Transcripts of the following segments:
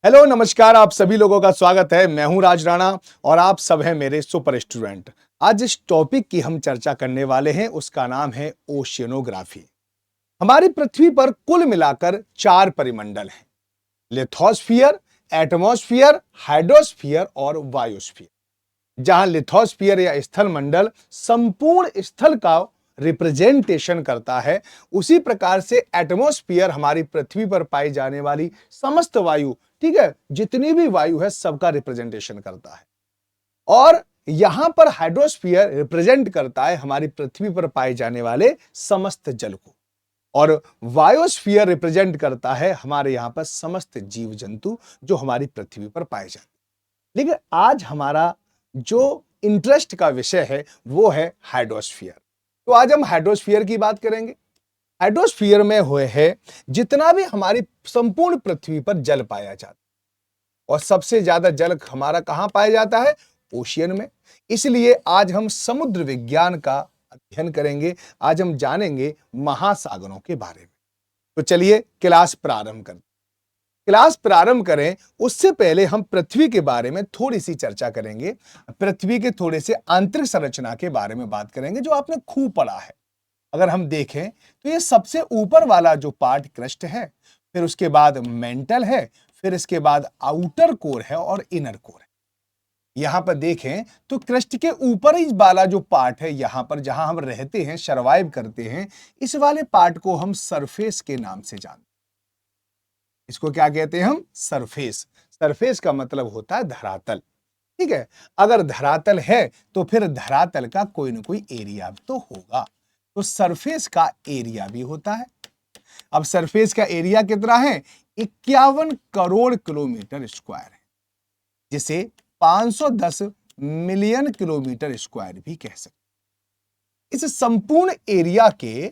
Hello नमस्कार, आप सभी लोगों का स्वागत है। मैं हूं राज राणा और आप सब हैं मेरे सुपर स्टूडेंट। आज जिस टॉपिक की हम चर्चा करने वाले हैं उसका नाम है ओशियनोग्राफी। हमारी पृथ्वी पर कुल मिलाकर 4 परिमंडल हैं: लिथोस्फीयर, एटमॉस्फेयर, हाइड्रोस्फीयर और वायोस्फीयर। जहां लिथोस्फीयर या स्थल मंडल संपूर्ण स्थल का रिप्रेजेंटेशन करता है, उसी प्रकार से एटमॉस्फेयर हमारी पृथ्वी पर पाई जाने वाली समस्त वायु, ठीक है, जितनी भी वायु है सबका रिप्रेजेंटेशन करता है। और यहां पर हाइड्रोस्फीयर रिप्रेजेंट करता है हमारी पृथ्वी पर पाए जाने वाले समस्त जल को, और वायोस्फीयर रिप्रेजेंट करता है हमारे यहां पर समस्त जीव जंतु जो हमारी पृथ्वी पर पाए जाते हैं। लेकिन आज हमारा जो इंटरेस्ट का विषय है वो है हाइड्रोस्फीयर। तो आज हम हाइड्रोस्फीयर की बात करेंगे। हाइड्रोस्फीयर में हुए है जितना भी हमारी संपूर्ण पृथ्वी पर जल पाया जाता है, और सबसे ज्यादा जल हमारा कहां पाया जाता है? ओशियन में। इसलिए आज हम समुद्र विज्ञान का अध्ययन करेंगे। आज हम जानेंगे महासागरों के बारे में। तो चलिए क्लास प्रारंभ करें। क्लास प्रारंभ करें उससे पहले हम पृथ्वी के बारे में थोड़ी सी चर्चा करेंगे। पृथ्वी के थोड़े से आंतरिक संरचना के बारे में बात करेंगे जो आपने खूब पढ़ा है। अगर हम देखें तो ये सबसे ऊपर वाला जो पार्ट क्रस्ट है, फिर उसके बाद मेंटल है, फिर इसके बाद आउटर कोर है और इनर कोर है। यहां पर देखें तो क्रस्ट के ऊपर ही वाला जो पार्ट है, यहां पर जहां हम रहते हैं, सरवाइव करते हैं, इस वाले पार्ट को हम सरफेस के नाम से जानते हैं। इसको क्या कहते हैं हम? सरफेस। सरफेस का मतलब होता है धरातल। ठीक है, अगर धरातल है तो फिर धरातल का कोई ना कोई एरिया तो होगा, तो सरफेस का एरिया भी होता है। अब सरफेस का एरिया कितना है? 51 करोड़ किलोमीटर स्क्वायर है, जिसे 510 मिलियन किलोमीटर स्क्वायर भी कह सकते। इस संपूर्ण एरिया के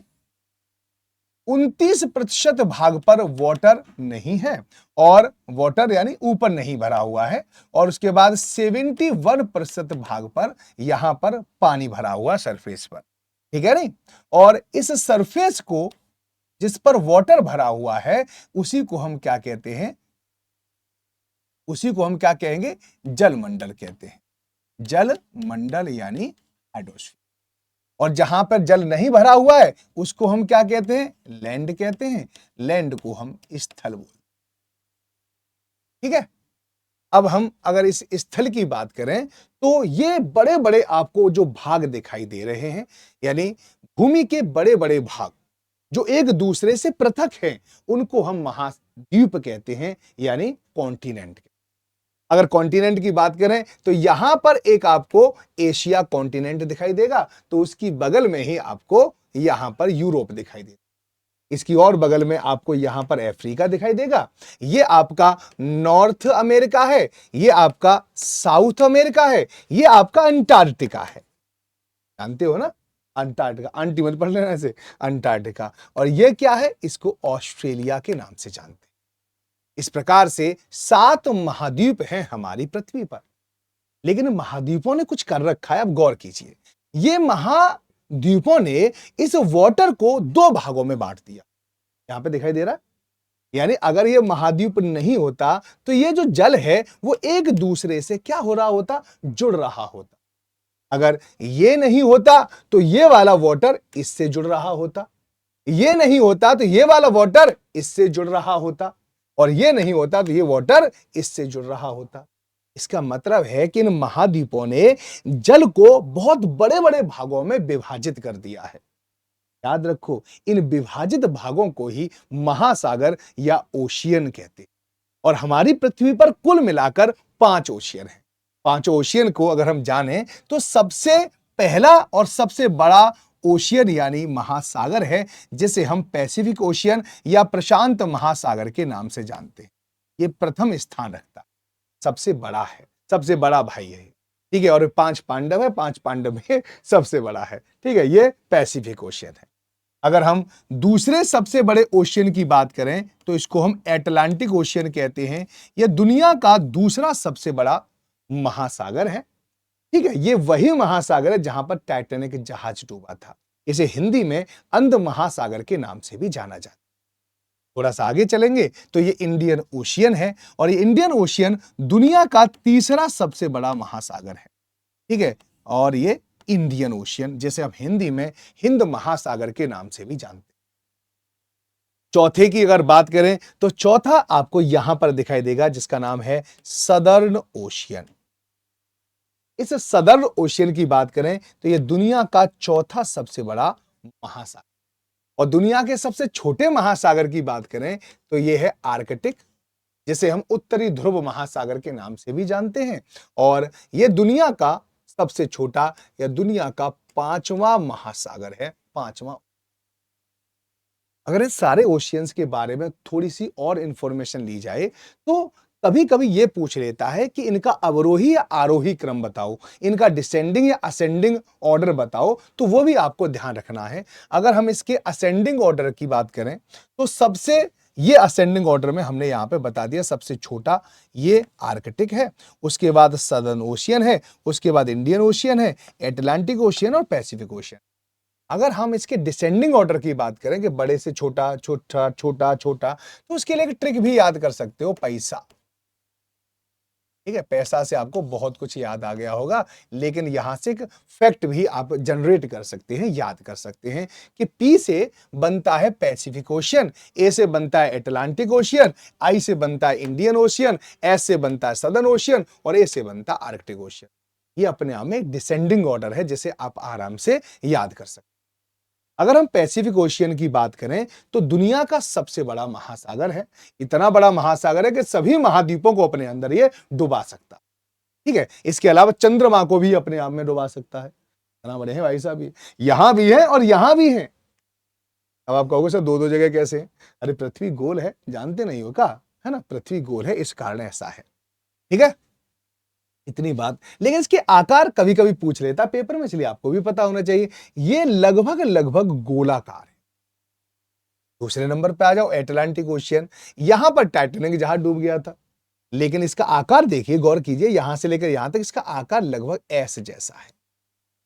29% भाग पर वाटर नहीं है, और वाटर यानी ऊपर नहीं भरा हुआ है, और उसके बाद 71% भाग पर यहां पर पानी भरा हुआ सरफेस पर। ठीक है नहीं? और इस सरफेस को जिस पर वाटर भरा हुआ है उसी को हम क्या कहते हैं? उसी को हम क्या कहेंगे? जल मंडल कहते हैं। जल मंडल यानी हाइड्रोस्फीयर। और जहां पर जल नहीं भरा हुआ है उसको हम क्या कहते हैं? लैंड कहते हैं। लैंड को हम स्थल बोलते हैं। ठीक है, अब हम अगर इस स्थल की बात करें तो ये बड़े बड़े आपको जो भाग दिखाई दे रहे हैं, यानी भूमि के बड़े बड़े भाग जो एक दूसरे से पृथक हैं, उनको हम महाद्वीप कहते हैं, यानी कॉन्टिनेंट। अगर कॉन्टिनेंट की बात करें तो यहां पर एक आपको एशिया कॉन्टिनेंट दिखाई देगा, तो उसकी बगल में ही आपको यहां पर यूरोप दिखाई देगा। इसकी और बगल में आपको यहां पर अफ्रीका दिखाई देगा। ये आपका नॉर्थ अमेरिका है, ये आपका साउथ अमेरिका है, ये आपका अंटार्कटिका है। जानते हो ना? अंटार्कटिका, अंटी मत पढ़ लेना ऐसे, अंटार्कटिका। और ये क्या है? इसको ऑस्ट्रेलिया के नाम से जानते हैं। इस प्रकार से 7 महाद्वीप हैं हमारी पृथ्वी पर। लेकिन महाद्वीपों ने कुछ कर रखा है, अब गौर कीजिए। ये महाद्वीपों ने इस वाटर को 2 भागों में बांट दिया। यहां पे दिखाई दे रहा है? यानी अगर ये महाद्वीप नहीं होता तो ये जो जल है वो एक दूसरे से क्या हो रहा होता? जुड़ रहा होता। अगर ये नहीं होता तो ये वाला वाटर इससे जुड़ रहा होता, ये नहीं होता तो ये वाला वाटर इससे जुड़ रहा होता, और ये नहीं होता तो ये वाटर इससे जुड़ रहा होता। इसका मतलब है कि इन महाद्वीपों ने जल को बहुत बड़े बड़े भागों में विभाजित कर दिया है। याद रखो, इन विभाजित भागों को ही महासागर या ओशियन कहते हैं। और हमारी पृथ्वी पर कुल मिलाकर 5 ओशियन हैं। 5 ओशियन को अगर हम जानें तो सबसे पहला और सबसे बड़ा ओशियन यानी महासागर है, जिसे हम पैसिफिक ओशियन या प्रशांत महासागर के नाम से जानते हैं। ये प्रथम स्थान रखता है, सबसे बड़ा है, सबसे बड़ा भाई है। ठीक है, और 5 पांडव है, 5 पांडव में सबसे बड़ा है। ठीक है, ये पैसिफिक ओशियन है। अगर हम दूसरे सबसे बड़े ओशियन की बात करें तो इसको हम अटलांटिक ओशियन कहते हैं। यह दुनिया का दूसरा सबसे बड़ा महासागर है। ठीक है, ये वही महासागर है जहां पर टाइटैनिक जहाज डूबा था। इसे हिंदी में अंध महासागर के नाम से भी जाना जाता है। थोड़ा सा आगे चलेंगे तो ये इंडियन ओशियन है, और ये इंडियन ओशियन दुनिया का तीसरा सबसे बड़ा महासागर है। ठीक है, और ये इंडियन ओशियन, जैसे हम हिंदी में हिंद महासागर के नाम से भी जानते हैं। चौथे की अगर बात करें तो चौथा आपको यहां पर दिखाई देगा, जिसका नाम है सदर्न ओशियन। इस सदर्न ओशियन की बात करें तो यह दुनिया का चौथा सबसे बड़ा महासागर, और दुनिया के सबसे छोटे महासागर की बात करें तो यह है आर्कटिक, जिसे हम उत्तरी ध्रुव महासागर के नाम से भी जानते हैं, और यह दुनिया का सबसे छोटा या दुनिया का पांचवा महासागर है, पांचवा। अगर इन सारे ओशियंस के बारे में थोड़ी सी और इंफॉर्मेशन ली जाए तो कभी कभी ये पूछ लेता है कि इनका अवरोही या आरोही क्रम बताओ, इनका डिसेंडिंग या असेंडिंग ऑर्डर बताओ, तो वो भी आपको ध्यान रखना है। अगर हम इसके असेंडिंग ऑर्डर की बात करें तो सबसे ये असेंडिंग ऑर्डर में हमने यहां पे बता दिया, सबसे छोटा ये आर्कटिक है, उसके बाद सदर्न ओशियन है, उसके बाद इंडियन ओशियन है, एटलांटिक ओशियन और पैसिफिक ओशियन। अगर हम इसके डिसेंडिंग ऑर्डर की बात करें कि बड़े से छोटा छोटा छोटा छोटा, तो उसके लिए एक ट्रिक भी याद कर सकते हो, पैसा। ठीक है, पैसा से आपको बहुत कुछ याद आ गया होगा, लेकिन यहां से एक फैक्ट भी आप जनरेट कर सकते हैं, याद कर सकते हैं कि पी से बनता है पैसिफिक ओशियन, ए से बनता है एटलांटिक ओशियन, आई से बनता है इंडियन ओशियन, एस से बनता है सदर्न ओशियन, और ए से बनता है आर्कटिक ओशियन। ये अपने आप में एक डिसेंडिंग ऑर्डर है, जिसे आप आराम से याद कर सकते हैं। अगर हम पैसिफिक ओशियन की बात करें तो दुनिया का सबसे बड़ा महासागर है, इतना बड़ा महासागर है कि सभी महाद्वीपों को अपने अंदर ये डुबा सकता है। ठीक है, इसके अलावा चंद्रमा को भी अपने आप में डुबा सकता है। इतना बड़े हैं भाई साहब, ये यहां भी है और यहां भी है। अब आप कहोगे सर दो दो जगह कैसे? अरे पृथ्वी गोल है, जानते नहीं हो क्या? है ना, पृथ्वी गोल है, इस कारण ऐसा है। ठीक है, इतनी बात। लेकिन इसके आकार कभी कभी पूछ लेता पेपर में, इसलिए आपको भी पता होना चाहिए। ये लगभग लगभग गोलाकार है। दूसरे नंबर पे आ जाओ, एटलांटिक ओशियन। यहां पर टाइटैनिक जहाज डूब गया था, लेकिन इसका आकार देखिए, गौर कीजिए, यहां से लेकर यहां तक इसका आकार लगभग एस जैसा है।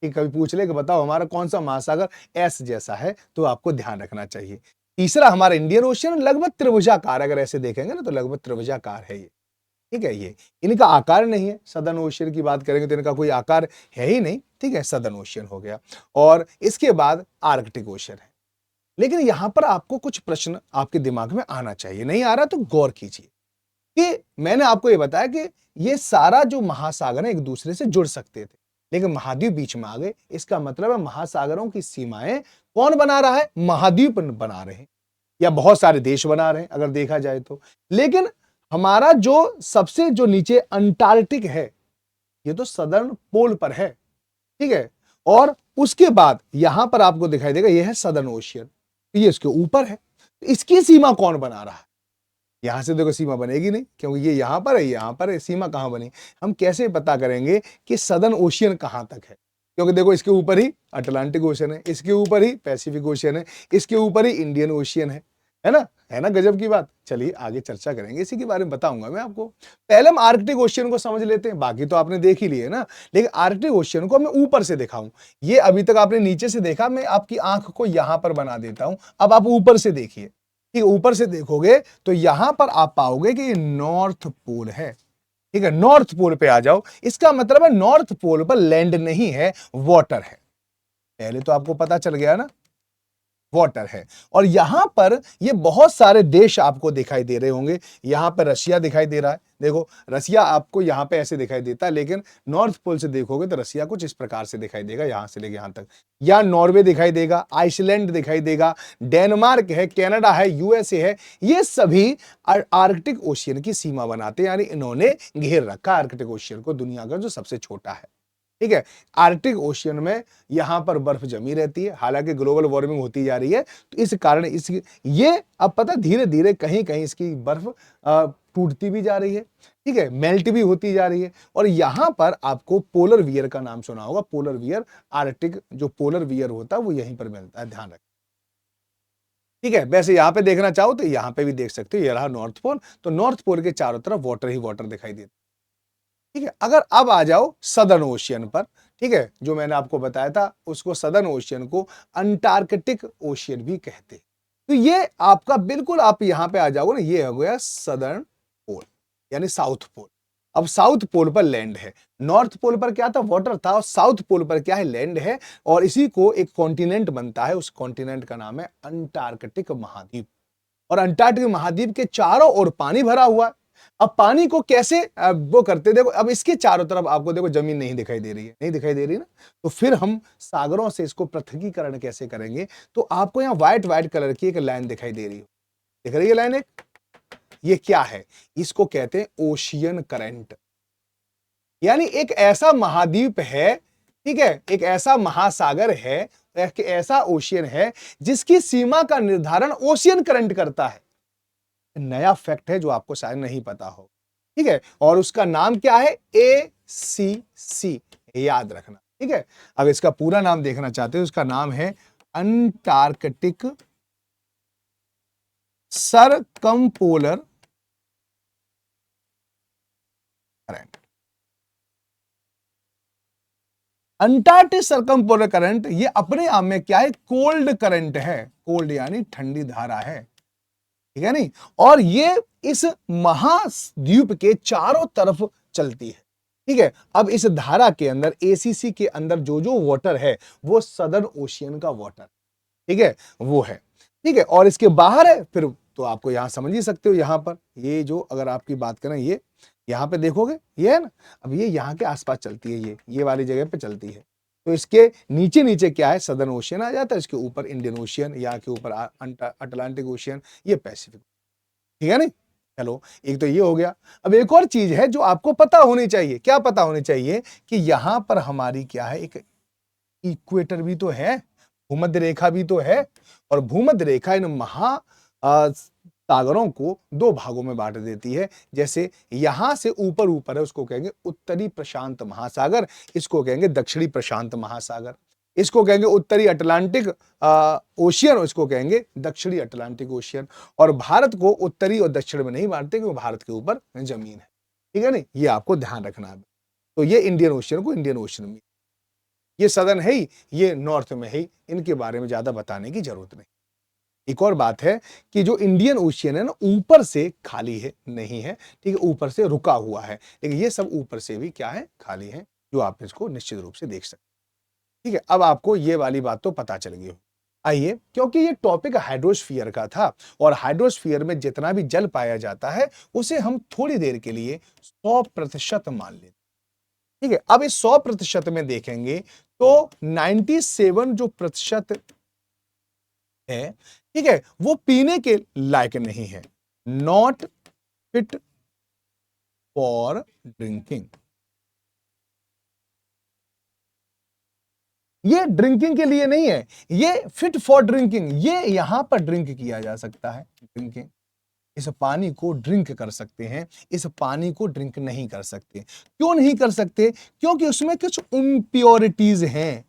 कि कभी पूछ ले कि बताओ हमारा कौन सा महासागर एस जैसा है, तो आपको ध्यान रखना चाहिए। तीसरा हमारा इंडियन ओशियन लगभग त्रिभुजाकार, अगर ऐसे देखेंगे ना तो लगभग त्रिभुजाकार है ये। ठीक है, ये इनका आकार नहीं है। सदर्न ओशियन की बात करेंगे तो इनका कोई आकार है ही नहीं। ठीक है, सदर्न ओशियन हो गया, और इसके बाद आर्कटिक ओशियन है। लेकिन यहां पर आपको कुछ प्रश्न आपके दिमाग में आना चाहिए, नहीं आ रहा तो गौर कीजिए कि मैंने आपको यह बताया कि ये सारा जो महासागर है एक दूसरे से जुड़ सकते थे, लेकिन महाद्वीप बीच में आ गए। इसका मतलब है महासागरों की सीमाएं कौन बना रहा है? महाद्वीप बना रहे हैं, या बहुत सारे देश बना रहे हैं अगर देखा जाए तो। लेकिन हमारा जो सबसे जो नीचे अंटार्कटिक है, ये तो सदर्न पोल पर है। ठीक है, और उसके बाद यहां पर आपको दिखाई देगा यह है सदर्न ओशियन, ये इसके ऊपर है। तो इसकी सीमा कौन बना रहा है? यहां से देखो सीमा बनेगी नहीं, क्योंकि ये यहां पर है, यहां पर है, सीमा कहां बनी? हम कैसे पता करेंगे कि सदर्न ओशियन कहां तक है? क्योंकि देखो इसके ऊपर ही अटलांटिक ओशियन है, इसके ऊपर ही पैसिफिक ओशियन है, इसके ऊपर ही इंडियन ओशियन है ना? है ना गजब की बात। चलिए आगे चर्चा करेंगे, इसी के बारे में बताऊंगा मैं आपको। पहले हम आर्कटिक ओशियन को समझ लेते हैं, बाकी तो आपने देख ही लिए ना, लेकिन आर्कटिक ओशियन को मैं ऊपर से दिखाऊं। ये अभी तक आपने नीचे से देखा, मैं आपकी आंख को यहां पर बना देता हूं। अब आप ऊपर से देखिए, ठीक, ऊपर से देखोगे तो यहां पर आप पाओगे कि ये नॉर्थ पोल है। ठीक है, नॉर्थ पोल पे आ जाओ, इसका मतलब है नॉर्थ पोल पर लैंड नहीं है, वाटर है। पहले तो आपको पता चल गया ना, वाटर है। और यहां पर ये बहुत सारे देश आपको दिखाई दे रहे होंगे। यहां पर रशिया दिखाई दे रहा है, देखो रशिया आपको यहां पे ऐसे दिखाई देता है, लेकिन नॉर्थ पोल से देखोगे तो रशिया कुछ इस प्रकार से दिखाई देगा, यहां से लेके यहां तक। या नॉर्वे दिखाई देगा, आइसलैंड दिखाई देगा, डेनमार्क है, कनाडा है, यूएसए है। ये सभी आर्कटिक ओशियन की सीमा बनाते हैं, यानी इन्होंने घेर रखा आर्कटिक ओशियन को, दुनिया का जो सबसे छोटा है। ठीक है, आर्कटिक ओशियन में यहां पर बर्फ जमी रहती है, हालांकि ग्लोबल वार्मिंग होती जा रही है, तो इस कारण इसकी ये अब पता धीरे धीरे कहीं कहीं इसकी बर्फ टूटती भी जा रही है। ठीक है, मेल्ट भी होती जा रही है। और यहां पर आपको पोलर वियर का नाम सुना होगा, पोलर वियर, आर्कटिक जो पोलर वियर होता है वो यहीं पर मिलता है, ध्यान रखें। ठीक है, वैसे यहां पे देखना चाहो तो यहां पे भी देख सकते हो, ये रहा नॉर्थ पोल, तो नॉर्थ पोल के चारों तरफ वाटर ही वाटर दिखाई देता है। ठीक है, अगर अब आ जाओ सदर्न ओशियन पर, ठीक है, जो मैंने आपको बताया था उसको सदर्न ओशियन को अंटार्कटिक ओशियन भी कहते हैं। तो ये आपका बिल्कुल आप यहां पे आ जाओगे ना, ये हो गया सदर्न पोल यानी साउथ पोल। अब साउथ पोल पर लैंड है, नॉर्थ पोल पर क्या था, वाटर था, और साउथ पोल पर क्या है, लैंड है। और इसी को एक कॉन्टिनेंट बनता है, उस कॉन्टिनेंट का नाम है अंटार्कटिक महाद्वीप। और अंटार्कटिक महाद्वीप के चारों ओर पानी भरा हुआ है। अब पानी को कैसे वो करते, देखो अब इसके चारों तरफ आपको देखो जमीन नहीं दिखाई दे रही है, नहीं दिखाई दे रही ना, तो फिर हम सागरों से इसको पृथकीकरण कैसे करेंगे। तो आपको यहाँ व्हाइट व्हाइट कलर की एक लाइन दिखाई दे रही है, दिख रही है लाइन एक, ये क्या है, इसको कहते हैं ओशियन करंट। यानी एक ऐसा महाद्वीप है, ठीक है, एक ऐसा महासागर है, एक ऐसा ओशियन है जिसकी सीमा का निर्धारण ओशियन करंट करता है। नया फैक्ट है जो आपको शायद नहीं पता हो, ठीक है, और उसका नाम क्या है, ACC, याद रखना, ठीक है। अब इसका पूरा नाम देखना चाहते हो, उसका नाम है अंटार्कटिक सरकमपोलर करंट। अंटार्कटिक सरकमपोलर करंट ये अपने आप में क्या है, कोल्ड करंट है, कोल्ड यानी ठंडी धारा है, ठीक है नहीं, और ये इस महाद्वीप के चारों तरफ चलती है, ठीक है। अब इस धारा के अंदर ACC के अंदर जो जो वाटर है वो सदर्न ओशियन का वाटर, ठीक है, वो है, ठीक है। और इसके बाहर है फिर तो आपको यहां समझ ही सकते हो, यहां पर ये जो अगर आपकी बात करें, ये यहां पे देखोगे ये है ना, अब ये यहां के आसपास चलती है, ये वाली जगह पे चलती है। तो इसके नीचे नीचे क्या है, सदर्न ओशियन आ जाता है, इसके ऊपर इंडियन ओशियन, यहाँ के ऊपर अटलांटिक ओशियन, ये पैसिफिक, ठीक है नहीं। चलो एक तो ये हो गया। अब एक और चीज है जो आपको पता होनी चाहिए, क्या पता होनी चाहिए, कि यहां पर हमारी क्या है, एक इक्वेटर भी तो है, भूमध्य रेखा भी तो है, और भूमध्य रेखा इन सागरों को दो भागों में बांट देती है। जैसे यहां से ऊपर ऊपर है उसको कहेंगे उत्तरी प्रशांत महासागर, इसको कहेंगे दक्षिणी प्रशांत महासागर, इसको कहेंगे उत्तरी अटलांटिक ओशियन, इसको कहेंगे दक्षिणी अटलांटिक ओशियन। और भारत को उत्तरी और दक्षिण में नहीं बांटते क्योंकि भारत के ऊपर जमीन है, ठीक है नहीं, ये आपको ध्यान रखना है। तो ये इंडियन ओशियन को इंडियन ओशियन में, ये सदर्न है ही, ये नॉर्थ में है, इनके बारे में ज्यादा बताने की जरूरत नहीं। एक और बात है कि जो इंडियन ओशियन है ना, ऊपर से खाली है नहीं है, ठीक है, ऊपर से रुका हुआ है, लेकिन ये सब ऊपर से भी क्या है, खाली है, जो आप इसको निश्चित रूप से देख सकते हैं, ठीक है। अब आपको ये वाली बात तो पता चल गई। आइए, क्योंकि ये टॉपिक हाइड्रोस्फीयर का था, और हाइड्रोस्फीयर में जितना भी जल पाया जाता है उसे हम थोड़ी देर के लिए 100% मान लेते हैं, ठीक है। अब इस 100% में देखेंगे तो 97 जो प्रतिशत है, ठीक है, वो पीने के लायक नहीं है, नॉट फिट फॉर ड्रिंकिंग। ये ड्रिंकिंग के लिए नहीं है, ये फिट फॉर ड्रिंकिंग, ये यहां पर ड्रिंक किया जा सकता है, ड्रिंकिंग, इस पानी को ड्रिंक कर सकते हैं, इस पानी को ड्रिंक नहीं कर सकते। क्यों नहीं कर सकते, क्योंकि उसमें कुछ इम्प्योरिटीज हैं,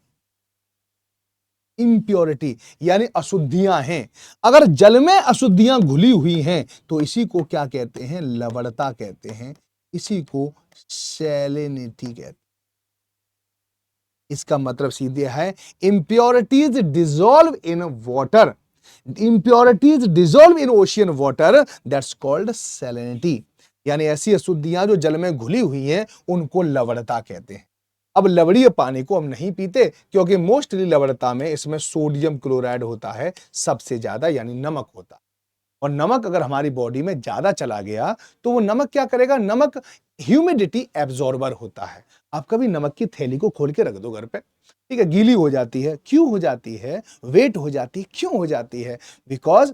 इम्प्योरिटी यानी अशुद्धियां हैं। अगर जल में अशुद्धियां घुली हुई हैं तो इसी को क्या कहते हैं, लवणता कहते हैं, इसी को सैलिनिटी कहते हैं। इसका मतलब सीधे है impurities dissolve in water, impurities dissolve in ocean water, that's called salinity. यानी ऐसी अशुद्धियां जो जल में घुली हुई हैं उनको लवणता कहते हैं। अब लवणीय पानी को हम नहीं पीते क्योंकि मोस्टली लवणता में इसमें सोडियम क्लोराइड होता है सबसे ज्यादा, यानी नमक होता है। और नमक अगर हमारी बॉडी में ज्यादा चला गया तो वो नमक क्या करेगा, नमक ह्यूमिडिटी एब्जॉर्बर होता है। आप कभी नमक की थैली को खोल के रख दो घर पे, ठीक है, गीली हो जाती है, क्यों हो जाती है, वेट हो जाती है, क्यों हो जाती है, because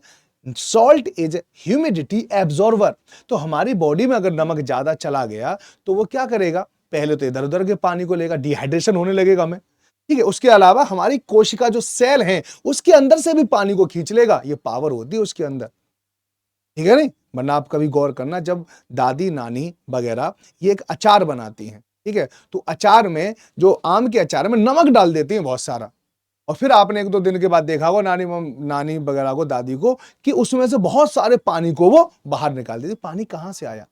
salt is humidity absorber. तो हमारी बॉडी में अगर नमक ज्यादा चला गया तो वो क्या करेगा, पहले तो इधर उधर के पानी को लेगा, डिहाइड्रेशन होने लगेगा हमें, ठीक है। उसके अलावा हमारी कोशिका जो सेल हैं उसके अंदर से भी पानी को खींच लेगा, ये पावर होती है उसके अंदर, ठीक है नहीं। वरना आप कभी गौर करना, जब दादी नानी वगैरह ये एक अचार बनाती हैं, ठीक है, तो अचार में जो आम के अचार में नमक डाल देती हैं बहुत सारा, और फिर आपने एक दो दिन के बाद देखा होगा नानी वगैरह को, दादी को, कि उसमें से बहुत सारे पानी को वो बाहर निकाल देती। पानी कहां से आया,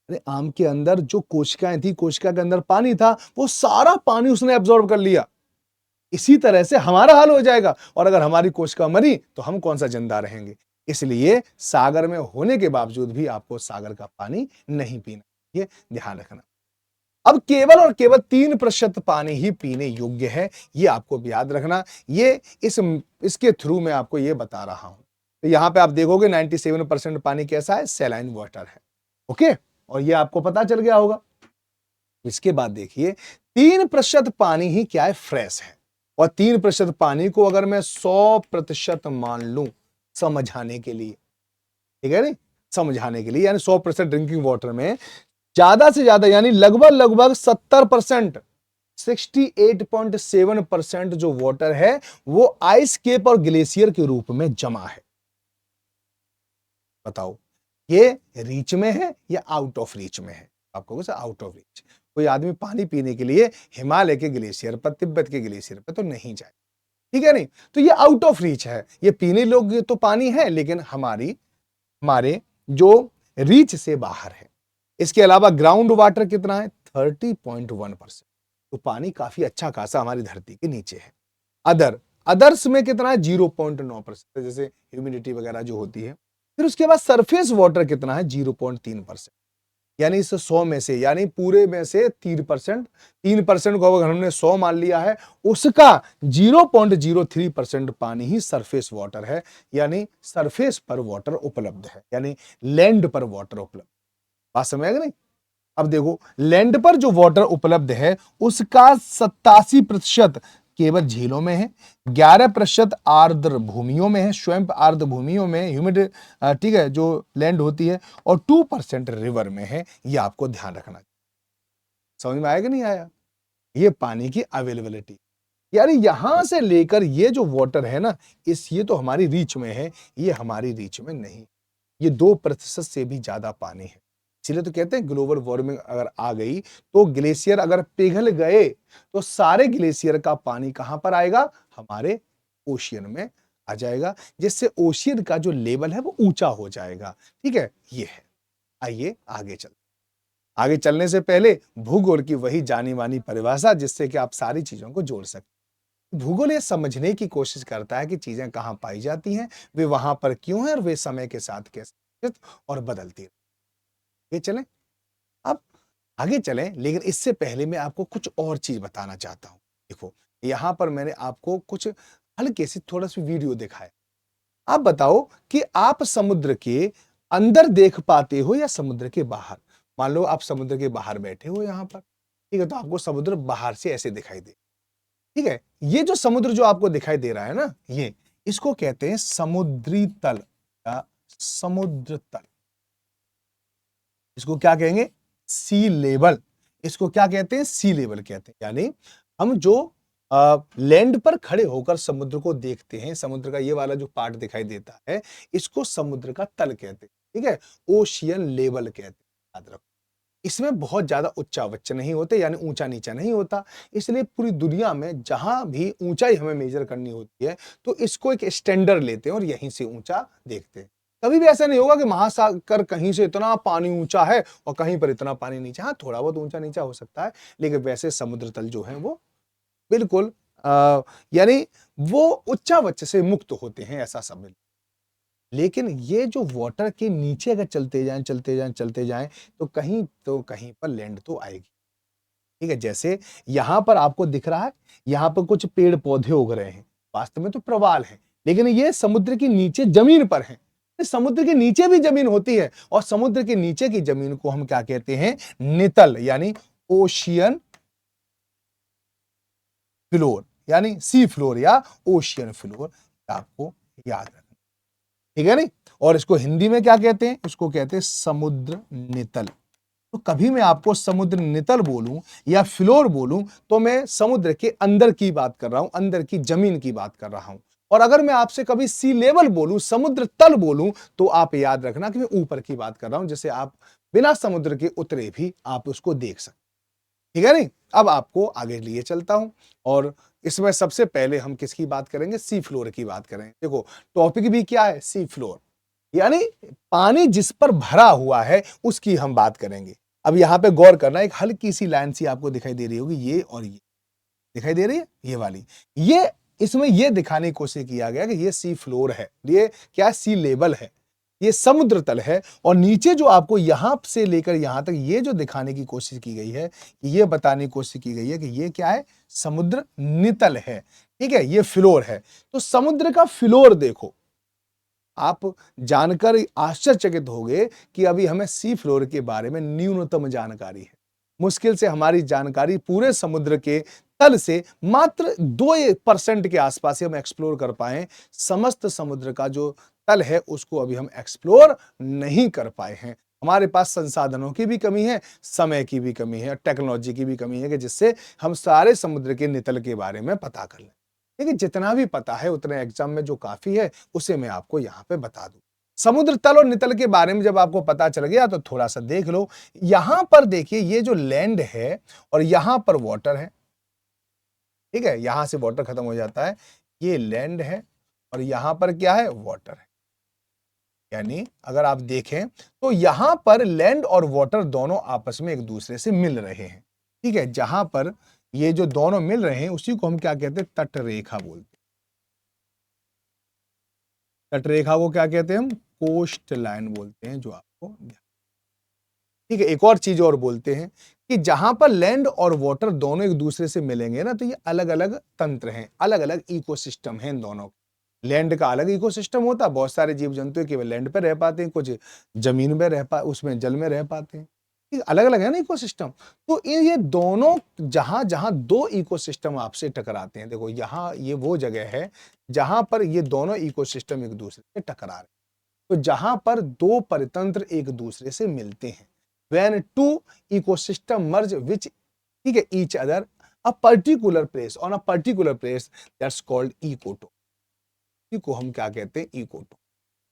अरे आम के अंदर जो कोशिकाएं थी, कोशिका के अंदर पानी था, वो सारा पानी उसने एब्जॉर्ब कर लिया। इसी तरह से हमारा हाल हो जाएगा, और अगर हमारी कोशिका मरी तो हम कौन सा जिंदा रहेंगे। इसलिए सागर में होने के बावजूद भी आपको सागर का पानी नहीं पीना, ये ध्यान रखना। अब केवल और केवल 3% पानी ही पीने योग्य है, ये आपको याद रखना। ये इसके थ्रू मैं आपको ये बता रहा हूं। तो यहां पे आप देखोगे 97% पानी कैसा है, सैलाइन वाटर है। ओके, और ये आपको पता चल गया होगा। इसके बाद देखिए 3% पानी ही क्या है, फ्रेश है। और 3% पानी को अगर मैं 100% मान लूं समझाने के लिए, ठीक है नहीं, समझाने के लिए, यानी 100% ड्रिंकिंग वाटर में ज्यादा से ज्यादा यानी लगभग 70%, 68.7% जो वाटर है वो आइस केप और ग्लेशियर के रूप में जमा है। बताओ ये रीच में है या आउट ऑफ रीच में है? आपको आउट ऑफ रीच। कोई आदमी पानी पीने के लिए हिमालय के ग्लेशियर पर, तिब्बत के ग्लेशियर पर तो नहीं जाए, ठीक है नहीं, तो ये आउट ऑफ रीच है। ये पीने योग्य तो पानी है, लेकिन हमारे जो रीच से बाहर है। इसके अलावा ग्राउंड वाटर कितना है, 30.1%। तो पानी काफी अच्छा खासा हमारी धरती के नीचे है। अदर्स में कितना है, 0.9%, जैसे ह्यूमिडिटी वगैरह जो होती है। फिर उसके बाद सरफेस वाटर कितना है, 0.3%। यानी इस 100 में से, यानी पूरे में से 3% को अगर हमने 100 मान लिया है, उसका 0.03% पानी ही सरफेस वाटर है, यानी सरफेस पर वाटर उपलब्ध है, यानी लैंड पर वाटर उपलब्ध। बात समझ गए नहीं? अब देखो लैंड पर जो वाटर उपलब्ध है उसका 87% केवल झीलों में है, 11% आर्द्र भूमियों में है, स्वयं आर्द्र भूमियों में ह्यूमिड, ठीक है, जो लैंड होती है, और 2% रिवर में है। ये आपको ध्यान रखना। समझ में आया कि नहीं आया? ये पानी की अवेलेबिलिटी, यानी यहां से लेकर ये जो वाटर है ना, ये तो हमारी रीच में है, ये हमारी रीच में नहीं। ये 2% से भी ज्यादा पानी है। इसलिए तो कहते हैं ग्लोबल वार्मिंग अगर आ गई तो ग्लेशियर अगर पिघल गए तो सारे ग्लेशियर का पानी कहां पर आएगा, हमारे ओशियन में आ जाएगा, जिससे ओशियन का जो लेवल है वो ऊंचा हो जाएगा। ठीक है, ये है। आइए आगे चलने से पहले भूगोल की वही जानी मानी परिभाषा, जिससे कि आप सारी चीजों को जोड़ सकते। भूगोल ये समझने की कोशिश करता है कि चीजें कहां पाई जाती हैं, वे वहां पर क्यों हैं, और वे समय के साथ कैसे और बदलती है। ये चलें, अब आगे चलें, लेकिन इससे पहले मैं आपको कुछ और चीज बताना चाहता हूं। देखो यहां पर मैंने आपको कुछ हल्के से थोड़ा सा वीडियो दिखाया। आप बताओ कि आप समुद्र के अंदर देख पाते हो या समुद्र के बाहर। मान लो आप समुद्र के बाहर बैठे हो यहां पर, ठीक है, तो आपको समुद्र बाहर से ऐसे दिखाई दे, ठीक है। ये जो समुद्र जो आपको दिखाई दे रहा है ना, ये इसको कहते हैं समुद्री तल या समुद्र तल। इसको क्या कहेंगे, सी लेवल। इसको क्या कहते हैं, सी लेवल कहते हैं। यानी हम जो लैंड पर खड़े होकर समुद्र को देखते हैं, समुद्र का ये वाला जो पार्ट दिखाई देता है, इसको समुद्र का तल कहते हैं, ठीक है, ओशियन लेवल कहते हैं। याद रखो, इसमें बहुत ज्यादा उच्चा वच्च नहीं होते, यानी ऊंचा नीचा नहीं होता। इसलिए पूरी दुनिया में जहां भी ऊंचाई हमें मेजर करनी होती है तो इसको एक स्टैंडर्ड लेते हैं और यहीं से ऊंचा देखते हैं। कभी भी ऐसा नहीं होगा कि महासागर कहीं से इतना पानी ऊंचा है और कहीं पर इतना पानी नीचा। हाँ, थोड़ा बहुत ऊंचा नीचा हो सकता है, लेकिन वैसे समुद्र तल जो है वो बिल्कुल यानी वो उच्चा वच्च से मुक्त होते हैं, ऐसा समझ। लेकिन ये जो वाटर के नीचे अगर चलते जाएं तो कहीं पर लैंड तो आएगी। ठीक है, जैसे यहां पर आपको दिख रहा है, यहां पर कुछ पेड़ पौधे उग रहे हैं, वास्तव में तो प्रवाल है, लेकिन ये समुद्र के नीचे जमीन पर है। समुद्र के नीचे भी जमीन होती है, और समुद्र के नीचे की जमीन को हम क्या कहते हैं, नितल, यानी ओशियन फ्लोर, यानी सी फ्लोर या ओशियन फ्लोर। आपको याद रखना, ठीक है नहीं। और इसको हिंदी में क्या कहते हैं, इसको कहते हैं समुद्र नितल। तो कभी मैं आपको समुद्र नितल बोलूं या फ्लोर बोलूं तो मैं समुद्र के अंदर की बात कर रहा हूं, अंदर की जमीन की बात कर रहा हूं। और अगर मैं आपसे कभी सी लेवल बोलूं, समुद्र तल बोलूं, तो आप याद रखना कि मैं ऊपर की बात कर रहा हूं, जिसे आप बिना समुद्र के उतरे भी आप उसको देख सकते, ठीक है नहीं। अब आपको आगे लिए चलता हूं, और इसमें सबसे पहले हम किसकी बात करेंगे, सी फ्लोर की बात करेंगे। देखो टॉपिक भी क्या है, सी फ्लोर, यानी पानी जिस पर भरा हुआ है उसकी हम बात करेंगे। अब यहां पे गौर करना, एक हल्की सी लाइन सी आपको दिखाई दे रही होगी, ये और ये, दिखाई दे रही है ये वाली। ये इसमें ये दिखाने की कोशिश किया गया कि ये सी फ्लोर है, ये क्या सी लेवल है, ये समुद्र तल है। और नीचे जो आपको यहां से लेकर यहां तक ये जो दिखाने की कोशिश की गई है, ये बताने की कोशिश की गई है कि ये क्या है, समुद्र नितल है। ठीक है, ये फ्लोर है। तो समुद्र का फ्लोर देखो, आप जानकर आश्चर्यचकित होंगे कि अभी हमें सी फ्लोर के बारे में न्यूनतम जानकारी है। मुश्किल से हमारी जानकारी पूरे समुद्र के तल से मात्र 2% के आसपास ही हम एक्सप्लोर कर पाए। समस्त समुद्र का जो तल है उसको अभी हम एक्सप्लोर नहीं कर पाए हैं। हमारे पास संसाधनों की भी कमी है, समय की भी कमी है, टेक्नोलॉजी की भी कमी है कि जिससे हम सारे समुद्र के नितल के बारे में पता कर लें। लेकिन जितना भी पता है उतने एग्जाम में जो काफी है उसे मैं आपको यहाँ पे बता दूं। समुद्र तल और नितल के बारे में जब आपको पता चल गया तो थोड़ा सा देख लो। यहां पर देखिए ये जो लैंड है और यहां पर वाटर है। ठीक है, यहां से वाटर खत्म हो जाता है, ये लैंड है और यहां पर क्या है, वाटर है। यानी अगर आप देखें तो यहां पर लैंड और वाटर दोनों आपस में एक दूसरे से मिल रहे हैं। ठीक है, जहां पर ये जो दोनों मिल रहे हैं उसी को हम क्या कहते हैं, तट रेखा बोलते हैं। तट रेखा को क्या कहते हैं हम, कोस्ट लाइन बोलते हैं, जो आपको ठीक है। एक और चीज और बोलते हैं कि जहां पर लैंड और वाटर दोनों एक दूसरे से मिलेंगे ना, तो ये अलग अलग तंत्र हैं, अलग अलग इकोसिस्टम हैं इन दोनों। लैंड का अलग इकोसिस्टम होता है, बहुत सारे जीव जंतु केवल लैंड पे रह पाते हैं, कुछ जमीन में उसमें जल में रह पाते हैं। अलग अलग है ना इकोसिस्टम। तो ये दोनों जहां जहां दो इकोसिस्टम आपसे टकराते हैं, देखो यहां ये वो जगह है जहां पर ये दोनों इकोसिस्टम एक दूसरे से टकरा रहे हैं। तो जहां पर दो परितंत्र एक दूसरे से मिलते हैं, when two ecosystem merge which ठीक है each other a particular place on a particular place, that's called ecotone। को हम क्या कहते हैं, इकोटोन।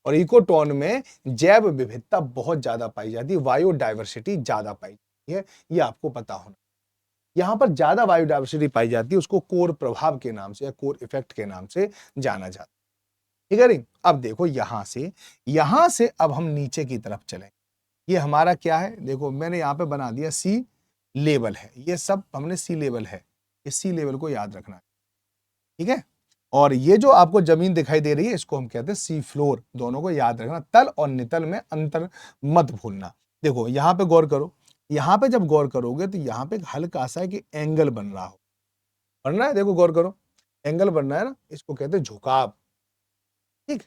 और इकोटोन में जैव विविधता बहुत ज्यादा पाई जाती है, बायोडायवर्सिटी ज्यादा पाई जाती है, ये आपको पता होना। यहां पर ज्यादा बायोडायवर्सिटी पाई जाती है, उसको कोर प्रभाव के नाम से या कोर इफेक्ट के नाम से जाना जाता है। ठीक है, नहीं अब देखो यहां से अब हम नीचे की तरफ चलें। ये हमारा क्या है, देखो मैंने यहां पे बना दिया सी लेवल है, ये सब हमने सी लेवल है, इस सी लेवल को याद रखना है। ठीक है, और ये जो आपको जमीन दिखाई दे रही है इसको हम कहते हैं सी फ्लोर। दोनों को याद रखना, तल और नितल में अंतर मत भूलना। देखो यहां पे गौर करो, यहां पे जब गौर करोगे तो यहां पे एक हल्का सा कि एंगल बन रहा हो, बन रहा है, देखो गौर करो, एंगल बन रहा है ना, इसको कहते हैं झुकाव। ठीक,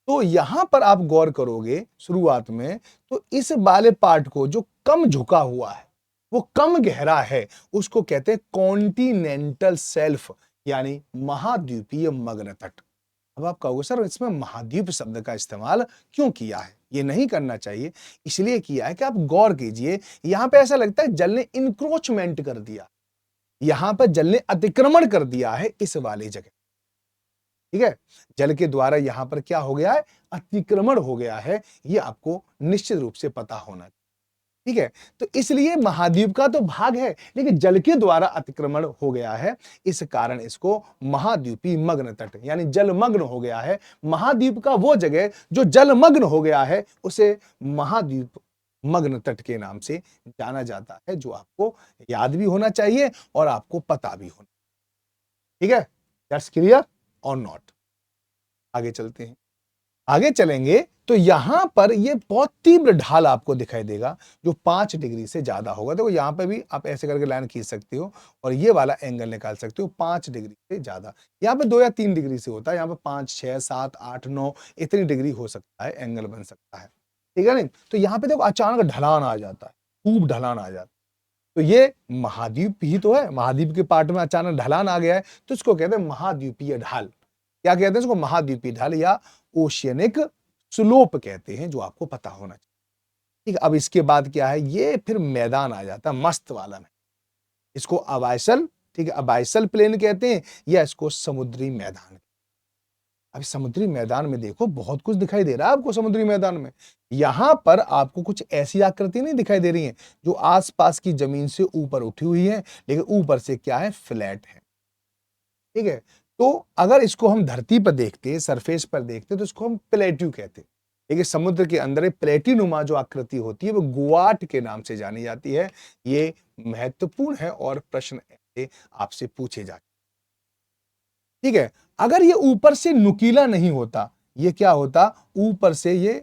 तो यहां पर आप गौर करोगे शुरुआत में, तो इस वाले पार्ट को जो कम झुका हुआ है, वो कम गहरा है, उसको कहते हैं कॉन्टिनेंटल शेल्फ, यानी महाद्वीपीय मग्न तट। अब आप कहोगे सर इसमें महाद्वीप शब्द का इस्तेमाल क्यों किया है, ये नहीं करना चाहिए। इसलिए किया है कि आप गौर कीजिए, यहां पे ऐसा लगता है जल ने इंक्रोचमेंट कर दिया, यहां पर जल ने अतिक्रमण कर दिया है इस वाली जगह। ठीक है, जल के द्वारा यहां पर क्या हो गया है, अतिक्रमण हो गया है, ये आपको निश्चित रूप से पता होना चाहिए। ठीक है, तो इसलिए महाद्वीप का तो भाग है लेकिन जल के द्वारा अतिक्रमण हो गया है, इस कारण इसको महाद्वीपी मग्न तट यानी जलमग्न हो गया है। महाद्वीप का वो जगह जो जलमग्न हो गया है उसे महाद्वीप मग्न तट के नाम से जाना जाता है, जो आपको याद भी होना चाहिए और आपको पता भी होना। ठीक है, दैट्स क्लियर और नॉट। आगे चलते हैं, आगे चलेंगे तो यहां पर ये बहुत तीव्र ढाल आपको दिखाई देगा जो 5 डिग्री से ज्यादा होगा। देखो यहां पे भी आप ऐसे करके लाइन खींच सकते हो और ये वाला एंगल निकाल सकते हो 5 डिग्री से ज्यादा। यहां पे 2 या 3 डिग्री से होता है, यहां पे 5 6 7 8 9 इतनी डिग्री हो सकता है, एंगल बन सकता है। ठीक है नहीं, तो यहां पे देखो अचानक ढलान आ जाता है, खूब ढलान आ जाता है। तो ये महाद्वीप ही तो है, महाद्वीप के पार्ट में अचानक ढलान आ गया है तो इसको कहते हैं महाद्वीपीय ढाल। क्या कहते हैं इसको, महाद्वीपीय ढाल या ओशियनिक स्लोप कहते हैं, जो आपको पता होना चाहिए। ठीक है, अब इसके बाद क्या है, ये फिर मैदान आ जाता है मस्त वाला में, इसको अबाइसल, ठीक है अबाइसल प्लेन कहते हैं या इसको समुद्री मैदान। अब समुद्री मैदान में देखो बहुत कुछ दिखाई दे रहा है आपको। समुद्री मैदान में यहां पर आपको कुछ ऐसी आकृति नहीं दिखाई दे रही है जो आसपास की जमीन से ऊपर उठी हुई है, लेकिन ऊपर से क्या है, फ्लैट है। ठीक है, तो अगर इसको हम धरती पर देखते, सरफेस पर देखते, तो इसको हम प्लेट्यू कहते हैं। लेकिन समुद्र के अंदर एक प्लेटिनुमा जो आकृति होती है वो गुआट के नाम से जानी जाती है। ये महत्वपूर्ण है और प्रश्न से आपसे पूछे जा, ठीक है। अगर ये ऊपर से नुकीला नहीं होता, ये क्या होता, ऊपर से ये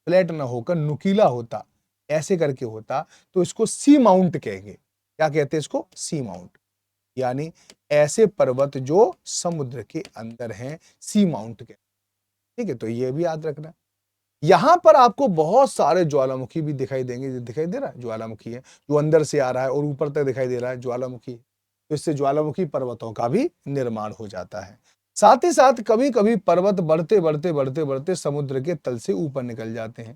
फ्लैट ना होकर नुकीला होता, ऐसे करके होता, तो इसको सी माउंट कहेंगे। क्या कहते हैं इसको, सी माउंट, यानी ऐसे पर्वत जो समुद्र के अंदर हैं, सी माउंट के, ठीक है। तो ये भी याद रखना। यहां पर आपको बहुत सारे ज्वालामुखी भी दिखाई देंगे, दिखाई दे रहा है ज्वालामुखी है, जो अंदर से आ रहा है और ऊपर तक दिखाई दे रहा है, ज्वालामुखी। तो इससे ज्वालामुखी पर्वतों का भी निर्माण हो जाता है। साथ ही साथ कभी कभी पर्वत बढ़ते बढ़ते बढ़ते बढ़ते समुद्र के तल से ऊपर निकल जाते हैं,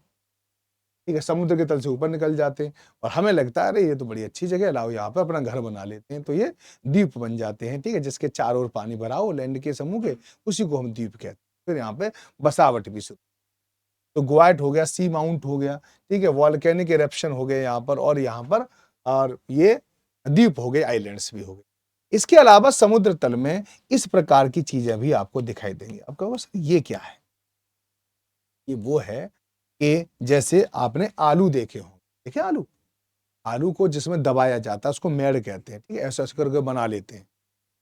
ठीक है, समुद्र के तल से ऊपर निकल जाते हैं और हमें लगता है अरे ये तो बड़ी अच्छी जगह है, लाओ यहाँ पे अपना घर बना लेते हैं, तो ये द्वीप बन जाते हैं, ठीक है, जिसके चारों ओर पानी भरा हो लैंड के समूह के, उसी को हम द्वीप कहते हैं। फिर यहाँ पे बसावट भी शुरू, तो ग्वाइट हो गया, सी माउंट हो गया, ठीक है, वॉल्केनिक इरप्शन हो गए यहाँ पर, और यहाँ पर और ये द्वीप हो गए, आइलैंड्स भी हो गए। इसके अलावा समुद्र तल में इस प्रकार की चीजें भी आपको दिखाई देंगी। आप कहोगे सर ये क्या है, ये वो है कि जैसे आपने आलू देखे हो, देखे आलू, आलू को जिसमें दबाया जाता है उसको मेड़ कहते हैं, ठीक है, ऐसा ऐसा करके बना लेते हैं,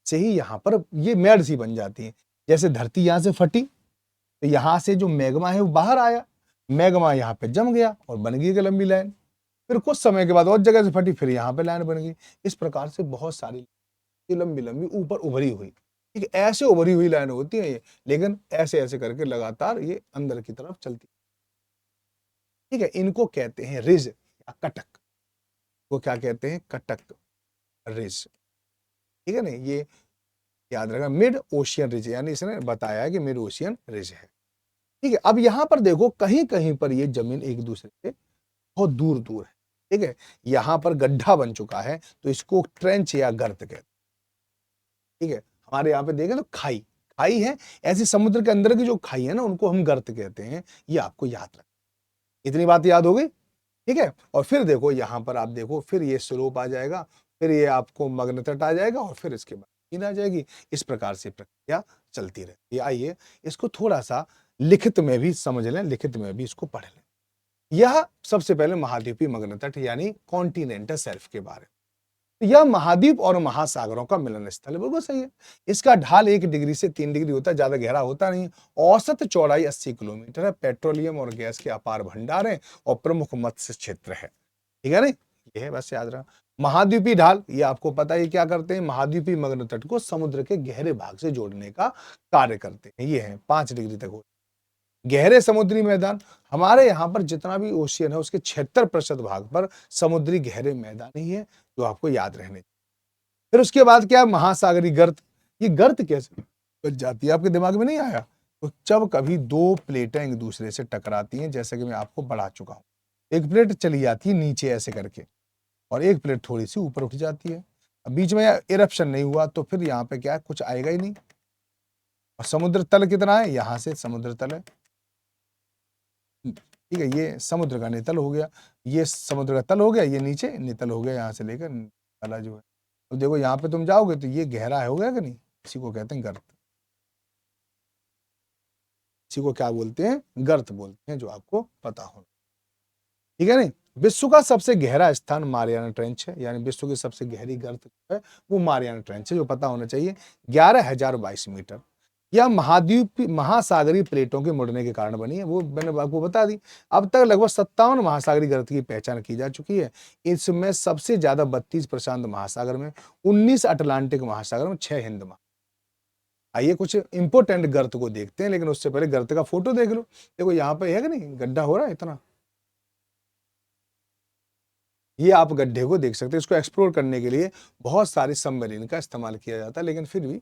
से ही यहाँ पर ये मेड़ सी बन जाती है। जैसे धरती यहाँ से फटी, तो यहां से जो मैग्मा है वो बाहर आया, मैग्मा यहाँ पे जम गया और बन गई एक लंबी लाइन, फिर कुछ समय के बाद और जगह से फटी, फिर यहाँ पे लाइन बन गई। इस प्रकार से बहुत सारी लंबी लंबी ऊपर उभरी हुई, ठीक है, ऐसे उभरी हुई लाइन होती है ये, लेकिन ऐसे ऐसे करके लगातार ये अंदर की तरफ चलती, ठीक है। इनको कहते हैं रिज या कटक, वो क्या कहते हैं, कटक रिज, ठीक है ना। ये याद रखना, मिड ओशियन रिज, यानी इसने बताया है कि मिड ओशियन रिज है, ठीक है। अब यहां पर देखो कहीं कहीं पर ये जमीन एक दूसरे से बहुत दूर दूर है, ठीक है, यहां पर गड्ढा बन चुका है तो इसको ट्रेंच या गर्त कहते हैं, ठीक है। हमारे यहाँ पे देखें तो खाई, खाई है, ऐसी समुद्र के अंदर की जो खाई है ना उनको हम गर्त कहते हैं, ये आपको याद रख, इतनी बात याद हो गई, ठीक है। और फिर देखो यहां पर आप देखो, फिर ये स्लोप आ जाएगा, फिर ये आपको मग्न तट आ जाएगा और फिर इसके बाद नींद आ जाएगी। इस प्रकार से प्रक्रिया चलती रहती है। आइए इसको थोड़ा सा लिखित में भी समझ लें, लिखित में भी इसको पढ़ लें। यह सबसे पहले महाद्वीपीय मग्न तट यानी कॉन्टिनेंटल शेल्फ के बारे में, तो यह महाद्वीप और महासागरों का मिलन स्थल है, बिल्कुल सही है। इसका ढाल 1 डिग्री से 3 डिग्री होता है, ज्यादा गहरा होता नहीं। औसत चौड़ाई 80 किलोमीटर है। पेट्रोलियम और गैस के अपार भंडार है और प्रमुख मत्स्य क्षेत्र है, ठीक है ना, ये है, बस याद रहा। महाद्वीपीय ढाल, ये आपको पता है क्या करते हैं, महाद्वीपीय मग्न तट को समुद्र के गहरे भाग से जोड़ने का कार्य करते हैं। ये है 5 डिग्री तक होता है। गहरे समुद्री मैदान, हमारे यहाँ पर जितना भी ओशियन है उसके 76% भाग पर समुद्री गहरे मैदान ही है, जो आपको याद रहने। फिर उसके बाद क्या, महासागरी गर्त। ये गर्त कैसे बन जाती है, आपके दिमाग में नहीं आया, तो जब कभी दो प्लेटें एक दूसरे से टकराती हैं, जैसे कि मैं आपको बढ़ा चुका हूं, एक प्लेट चली जाती है नीचे ऐसे करके और एक प्लेट थोड़ी सी ऊपर उठ जाती है, अब बीच में इरप्शन नहीं हुआ तो फिर यहाँ पे क्या है, कुछ आएगा ही नहीं। और समुद्र तल कितना है, यहां से समुद्र तल है, ठीक है, ये समुद्र का नितल हो गया, ये समुद्र का तल हो गया, ये नीचे नितल हो गया, यहाँ से लेकर तला जो है। तो देखो यहाँ पे तुम जाओगे तो ये गहरा है, हो गया कि नहीं, इसी को कहते हैं गर्त, इसी को क्या बोलते हैं, गर्त बोलते हैं, जो आपको पता हो, ठीक है नहीं। विश्व का सबसे गहरा स्थान मारियाना ट्रेंच है, यानी विश्व की सबसे गहरी गर्त है वो मारियाना ट्रेंच है, जो पता होना चाहिए। 11,022 मीटर। यह महाद्वीप महासागरीय प्लेटों के मुड़ने के कारण बनी है, वो मैंने आपको बता दी। अब तक लगभग 57 महासागरीय गर्त की पहचान की जा चुकी है। इसमें सबसे ज्यादा 32 प्रशांत महासागर में, 19 अटलांटिक महासागर में, 6 हिंद महासागर। आइए कुछ इंपोर्टेंट गर्त को देखते हैं, लेकिन उससे पहले गर्त का फोटो देख लो। देखो यहाँ पे है कि नहीं, गड्ढा हो रहा है इतना, ये आप गड्ढे को देख सकते हैं। इसको एक्सप्लोर करने के लिए बहुत सारी सबमरीन का इस्तेमाल किया जाता है, लेकिन फिर भी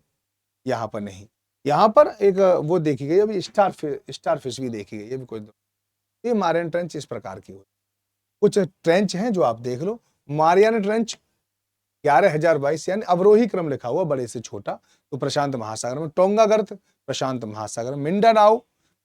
यहाँ पर नहीं। यहाँ पर एक वो देखी गई, अभी स्टार फिश भी देखी गई, ये भी कोई, ये मारियाना ट्रेंच इस प्रकार की हो। कुछ ट्रेंच हैं जो आप देख लो। मारियाना ट्रेंच 11,022, यानी अवरोही क्रम लिखा हुआ बड़े से छोटा, तो प्रशांत महासागर में। टोंगा गर्त प्रशांत महासागर में। मिंडानाओ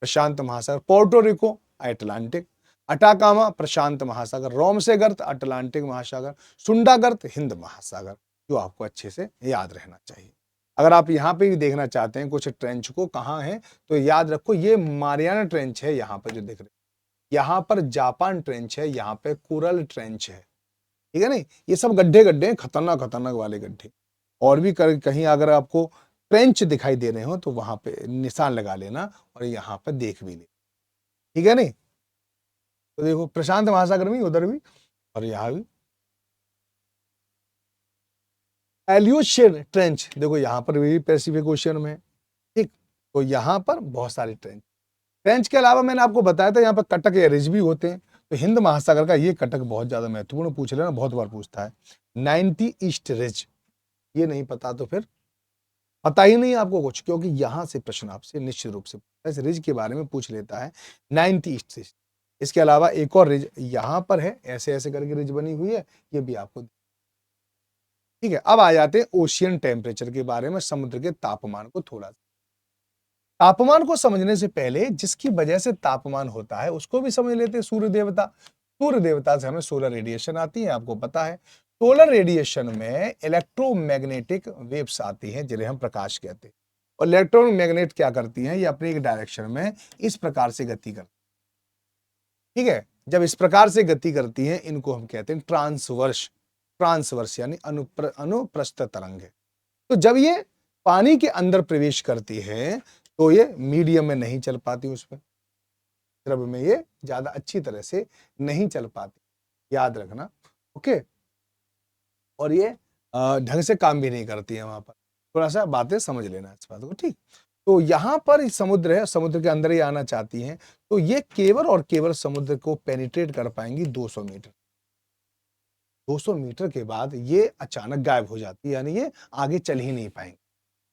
प्रशांत महासागर। Puerto Rico Atlantic. अटाकामा प्रशांत महासागर। रोमसे गर्त अटलांटिक महासागर। सुंडा गर्त हिंद महासागर, जो आपको अच्छे से याद रहना चाहिए। अगर आप यहाँ पे भी देखना चाहते हैं कुछ ट्रेंच को कहाँ है, तो याद रखो ये मारियाना ट्रेंच है, यहाँ पर जो दिख रहे, यहाँ पर जापान ट्रेंच है, यहाँ पे कुरल ट्रेंच है, ठीक है नहीं। ये सब गड्ढे गड्ढे हैं, खतरनाक खतरनाक वाले गड्ढे। और भी कहीं अगर आपको ट्रेंच दिखाई दे रहे हो तो वहां पे निशान लगा लेना और यहाँ पे देख भी लेना, ठीक है नहीं। तो देखो प्रशांत महासागर में उधर भी और यहाँ भी एलियोशियन ट्रेंच, देखो यहाँ पर भी पैसिफिक ओशियन में, ठीक। तो यहाँ पर बहुत सारे ट्रेंच, ट्रेंच के अलावा मैंने आपको बताया था यहाँ पर कटक या रिज भी होते हैं। तो हिंद महासागर का ये कटक बहुत ज्यादा महत्वपूर्ण पूछ लेना, बहुत बार पूछता है। 90 ईस्ट रिज, ये नहीं पता तो फिर पता ही नहीं आपको कुछ, क्योंकि यहां से प्रश्न आपसे निश्चित रूप से इस रिज के बारे में पूछ लेता है, 90 ईस्ट रिज। इसके अलावा एक और रिज यहां पर है, ऐसे ऐसे करके रिज बनी हुई है, ये भी आपको, ठीक है। अब आ जाते हैं ओशियन टेम्परेचर के बारे में, समुद्र के तापमान को थोड़ा सा। तापमान को समझने से पहले जिसकी वजह से तापमान होता है उसको भी समझ लेते हैं, सूर्य देवता। सूर्य देवता से हमें सोलर रेडिएशन आती है, आपको पता है। सोलर रेडिएशन में इलेक्ट्रोमैग्नेटिक वेव्स आती हैं जिन्हें हम प्रकाश कहते हैं। और इलेक्ट्रोमैग्नेट क्या करती हैं, ये अपनी एक डायरेक्शन में इस प्रकार से गति करती है, ठीक है। जब इस प्रकार से गति करती हैं इनको हम कहते हैं ट्रांसवर्स, ट्रांसवर्स यानी अनुप्रस्थ तरंग है। तो जब ये पानी के अंदर प्रवेश करती है तो ये मीडियम में नहीं चल पाती, उसमें द्रव में ये ज्यादा अच्छी तरह से नहीं चल पाती, याद रखना, ओके। और ये ढंग से काम भी नहीं करती है वहां पर, थोड़ा सा बातें समझ लेना इस बात को, ठीक। तो यहां पर समुद्र है, समुद्र के अंदर ही आना चाहती हैं, तो ये केवल और केवल समुद्र को पेनिट्रेट कर पाएंगी 200 मीटर। 200 मीटर के बाद ये अचानक गायब हो जाती है, यानी ये आगे चल ही नहीं पाएंगे।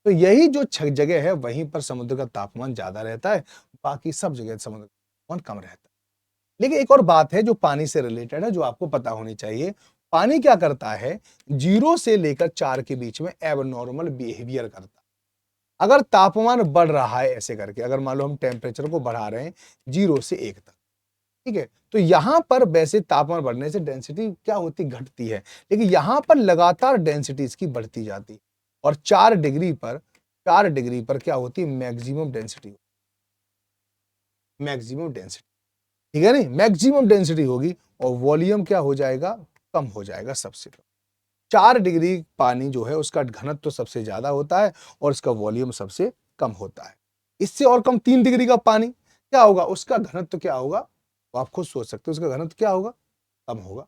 तो यही जो जगह है वहीं पर समुद्र का तापमान ज्यादा रहता है, बाकी सब जगह समुद्र का तापमान कम रहता है। लेकिन एक और बात है जो पानी से रिलेटेड है, जो आपको पता होनी चाहिए। पानी क्या करता है, 0 से लेकर 4 के बीच में एबनॉर्मल बिहेवियर करता है। अगर तापमान बढ़ रहा है ऐसे करके, अगर मान लो हम टेम्परेचर को बढ़ा रहे हैं 0 से 1 तक, ठीक है, तो यहां पर वैसे तापमान बढ़ने से डेंसिटी क्या होती, घटती है। लेकिन यहां पर लगातार डेंसिटी इसकी बढ़ती जाती है और 4 डिग्री पर क्या होती है, मैक्सिमम डेंसिटी, मैक्सिमम डेंसिटी, ठीक है नहीं, मैक्सिमम डेंसिटी होगी और वॉल्यूम क्या हो जाएगा, कम हो जाएगा सबसे कम। 4 डिग्री पानी जो है उसका घनत्व तो सबसे ज्यादा होता है और इसका वॉल्यूम सबसे कम होता है। इससे और कम 3 डिग्री का पानी क्या होगा, उसका घनत्व क्या होगा, तो आप खुद सोच सकते हो उसका घनत्व क्या होगा, कम होगा,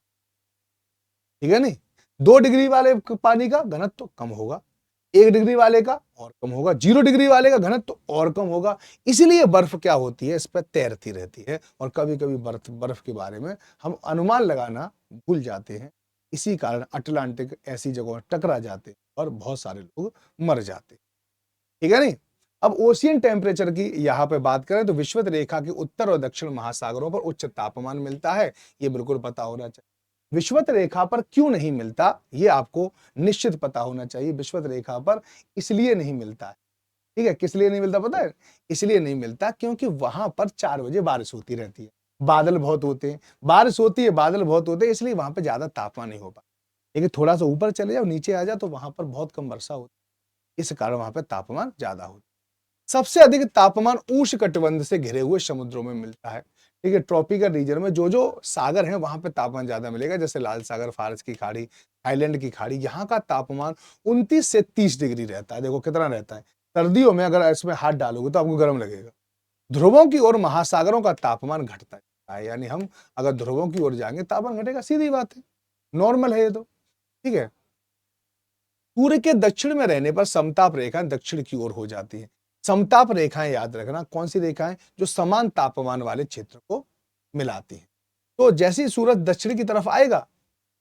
ठीक है नहीं। 2 डिग्री वाले पानी का घनत्व कम होगा, 1 डिग्री वाले का और कम होगा, 0 डिग्री वाले का घनत्व और कम होगा। इसलिए बर्फ क्या होती है, इस पर तैरती रहती है और कभी कभी बर्फ बर्फ के बारे में हम अनुमान लगाना भूल जाते हैं। इसी कारण अटलांटिक ऐसी जगहों टकरा जाते हैं और बहुत सारे लोग मर जाते हैं, ठीक है नहीं। अब ओशियन टेम्परेचर की यहां पे बात करें तो विषुवत रेखा के उत्तर और दक्षिण महासागरों पर उच्च तापमान मिलता है, ये बिल्कुल पता होना चाहिए। विषुवत रेखा पर क्यों नहीं मिलता, ये आपको निश्चित पता होना चाहिए। विषुवत रेखा पर इसलिए नहीं मिलता है, ठीक है, किस लिए नहीं मिलता पता है, इसलिए नहीं मिलता क्योंकि वहां पर 4 बजे बारिश होती रहती है, बादल बहुत होते हैं, बारिश होती है, बादल बहुत होते हैं, इसलिए वहां पर ज्यादा तापमान नहीं हो पाता। लेकिन थोड़ा सा ऊपर चले जाओ, नीचे आ जाओ, तो वहां पर बहुत कम वर्षा होती है, इस कारण वहां पर तापमान ज्यादा होता है। सबसे अधिक तापमान उष्णकटिबंध से घिरे हुए समुद्रों में मिलता है, ठीक है। ट्रॉपिकल रीजन में जो जो सागर हैं वहां पे तापमान ज्यादा मिलेगा, जैसे लाल सागर, फारस की खाड़ी, थाईलैंड की खाड़ी, यहाँ का तापमान 29 से 30 डिग्री रहता है। देखो कितना रहता है, सर्दियों में अगर इसमें हाथ डालोगे तो आपको गर्म लगेगा। ध्रुवों की ओर महासागरों का तापमान घटता है, यानी हम अगर ध्रुवों की ओर जाएंगे तापमान घटेगा, सीधी बात है, नॉर्मल है ये तो, ठीक है। सूर्य के दक्षिण में रहने पर समताप रेखाएं दक्षिण की ओर हो जाती हैं। समताप रेखाएं याद रखना कौन सी रेखाएं, जो समान तापमान वाले क्षेत्र को मिलाती हैं। तो जैसे ही सूरज दक्षिण की तरफ आएगा,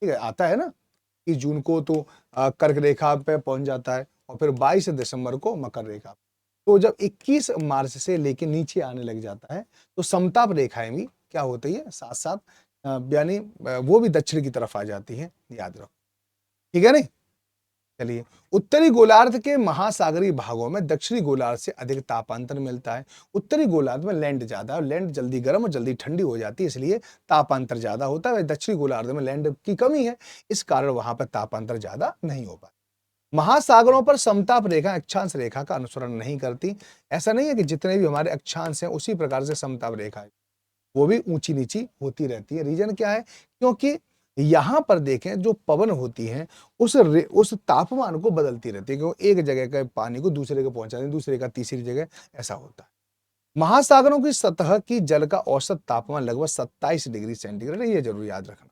ठीक है, आता है ना कि जून को तो कर्क रेखा पे पहुंच जाता है और फिर 22 दिसंबर को मकर रेखा। तो जब 21 मार्च से लेके नीचे आने लग जाता है तो समताप रेखाएं भी क्या होती है, साथ साथ यानी वो भी दक्षिण की तरफ आ जाती है, याद रखो, ठीक है नहीं। चलिए, उत्तरी गोलार्ध के महासागरीय भागों में दक्षिणी गोलार्ध से अधिक तापांतर मिलता है। उत्तरी गोलार्ध में लैंड ज्यादा है, लैंड जल्दी गर्म और जल्दी ठंडी हो जाती है, इसलिए तापांतर ज्यादा होता है। दक्षिणी गोलार्ध में लैंड की कमी है, इस कारण वहां पर तापांतर ज्यादा नहीं हो पाता। महासागरों पर समताप रेखा अक्षांश रेखा का अनुसरण नहीं करती। ऐसा नहीं है कि जितने भी हमारे अक्षांश हैं उसी प्रकार से समताप रेखा है, वो भी ऊंची नीची होती रहती है। रीजन क्या है, क्योंकि यहां पर देखें जो पवन होती हैं उस तापमान को बदलती रहती है, क्योंकि एक जगह के पानी को दूसरे को पहुंचाते हैं, दूसरे का तीसरी जगह, ऐसा होता है। महासागरों की सतह की जल का औसत तापमान लगभग 27 डिग्री सेंटीग्रेड है, ये जरूर याद रखना।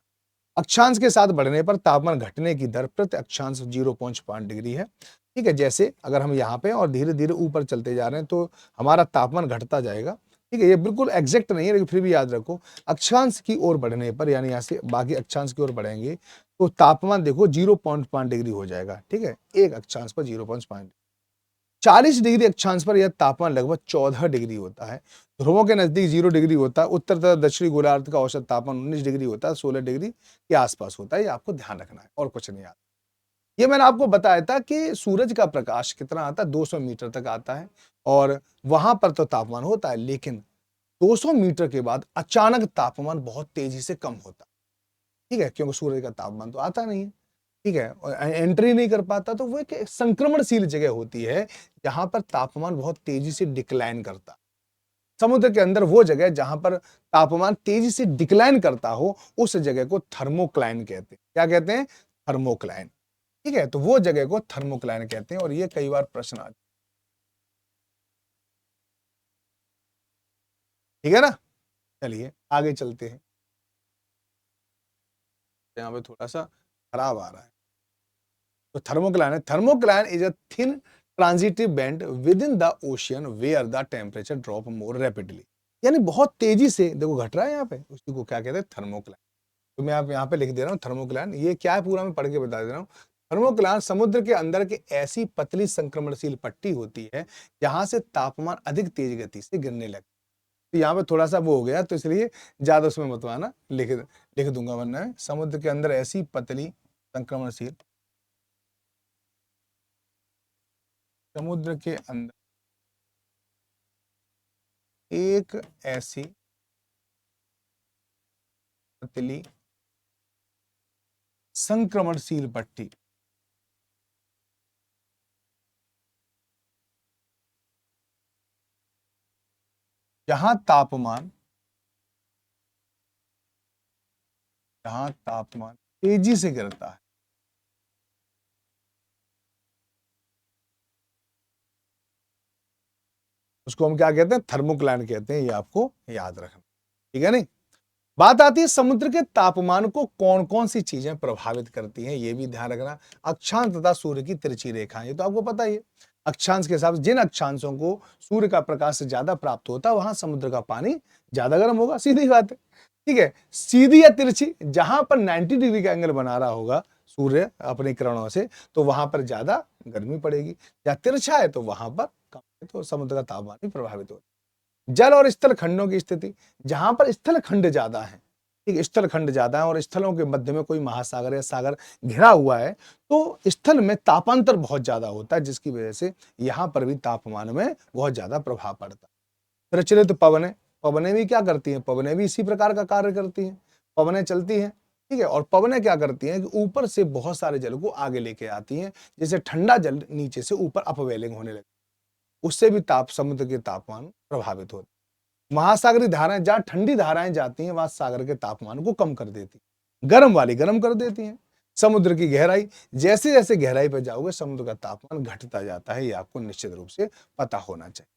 अक्षांश के साथ बढ़ने पर तापमान घटने की दर प्रति अक्षांश 0.5 डिग्री है। ठीक है, जैसे अगर हम यहाँ पे और धीरे धीरे ऊपर चलते जा रहे हैं तो हमारा तापमान घटता जाएगा। ठीक है, ये बिल्कुल एग्जैक्ट नहीं है, लेकिन फिर भी याद रखो, अक्षांश की ओर बढ़ने पर, यानी यहाँ से बाकी अक्षांश की ओर बढ़ेंगे तो तापमान देखो 0.5 डिग्री हो जाएगा। ठीक है, एक अक्षांश पर 0.5। 40 डिग्री अक्षांश पर यह तापमान लगभग 14 डिग्री होता है। ध्रुवों के नजदीक 0 डिग्री होता है। उत्तर तथा दक्षिणी गोलार्ध का औसत तापमान 19 डिग्री होता है, 16 डिग्री के आसपास होता है। ये आपको ध्यान रखना है और कुछ नहीं आता। ये मैंने आपको बताया था कि सूरज का प्रकाश कितना आता है, 200 मीटर तक आता है और वहां पर तो तापमान होता है, लेकिन 200 मीटर के बाद अचानक तापमान बहुत तेजी से कम होता है। ठीक है, क्योंकि सूरज का तापमान तो आता नहीं है। ठीक है, और एंट्री नहीं कर पाता, तो वो एक संक्रमणशील जगह होती है जहां पर तापमान बहुत तेजी से डिक्लाइन करता है। समुद्र के अंदर वो जगह जहां पर तापमान तेजी से डिक्लाइन करता हो, उस जगह को थर्मोक्लाइन कहते हैं। क्या कहते हैं? थर्मोक्लाइन। ठीक है, तो वो जगह को थर्मोक्लाइन कहते हैं और ये कई बार प्रश्न आता है। ठीक है ना? चलिए आगे चलते हैं। यहाँ पे थोड़ा सा खराब आ रहा है। तो थर्मोक्लाइन है, thermocline is a thin transitive band within the ocean where the temperature drop more rapidly. यानी बहुत तेजी से देखो घट रहा है, यहाँ पे उसी को क्या कहते हैं? थर्मोक्लाइन। तो मैं आप यहाँ पे लिख दे रहा हूँ थर्मोक्लाइन। ये क्या है पूरा मैं पढ़ के बता दे रहा हूँ। थर्मोक्लाइन समुद्र के अंदर की ऐसी पतली संक्रमणशील पट्टी होती है जहां से तापमान अधिक तेज गति से गिरने लगता है। तो यहाँ पे थोड़ा सा वो हो गया, तो इसलिए ज्यादा उसमें मत आना, लिख लिख दूंगा, वरना मैं समुद्र के अंदर ऐसी पतली संक्रमणशील, समुद्र के अंदर एक ऐसी पतली संक्रमणशील पट्टी जहां तापमान तेजी से गिरता है, उसको हम क्या कहते हैं? थर्मोक्लाइन कहते हैं। ये आपको याद रखना। ठीक है नहीं? बात आती है समुद्र के तापमान को कौन कौन सी चीजें प्रभावित करती हैं, ये भी ध्यान रखना। अक्षांश तथा सूर्य की तिरछी रेखाएं, ये तो आपको पता ही है। अक्षांश के हिसाब से जिन अक्षांशों को सूर्य का प्रकाश से ज्यादा प्राप्त होता है, वहां समुद्र का पानी ज्यादा गर्म होगा, सीधी बात है। ठीक है, सीधी या तिरछी, जहां पर 90 डिग्री का एंगल बना रहा होगा सूर्य अपने किरणों से, तो वहां पर ज्यादा गर्मी पड़ेगी। या तिरछा है तो वहां पर कम है, तो समुद्र का तापमान भी प्रभावित होगा। जल और स्थल खंडों की स्थिति, जहां पर स्थल खंड ज्यादा है, ठीक, स्थल खंड ज्यादा है और स्थलों के मध्य में कोई महासागर या सागर घिरा हुआ है, तो स्थल में तापांतर बहुत ज्यादा होता है, जिसकी वजह से यहां पर भी तापमान में बहुत ज्यादा प्रभाव पड़ता है। प्रचलित पवनें, पवनें भी क्या करती हैं? पवनें भी इसी प्रकार का कार्य करती हैं। पवनें चलती हैं, ठीक है, और पवनें क्या करती हैं कि ऊपर से बहुत सारे जल को आगे लेके आती हैं, जैसे ठंडा जल नीचे से ऊपर अपवेलिंग होने लगती है, उससे भी समुद्र के तापमान प्रभावित होते हैं। महासागरीय धाराएं, जहां ठंडी धाराएं जाती हैं, वहां सागर के तापमान को कम कर देती हैं, गर्म वाली गर्म कर देती हैं। समुद्र की गहराई, जैसे जैसे गहराई पर जाओगे समुद्र का तापमान घटता जाता है, ये आपको निश्चित रूप से पता होना चाहिए।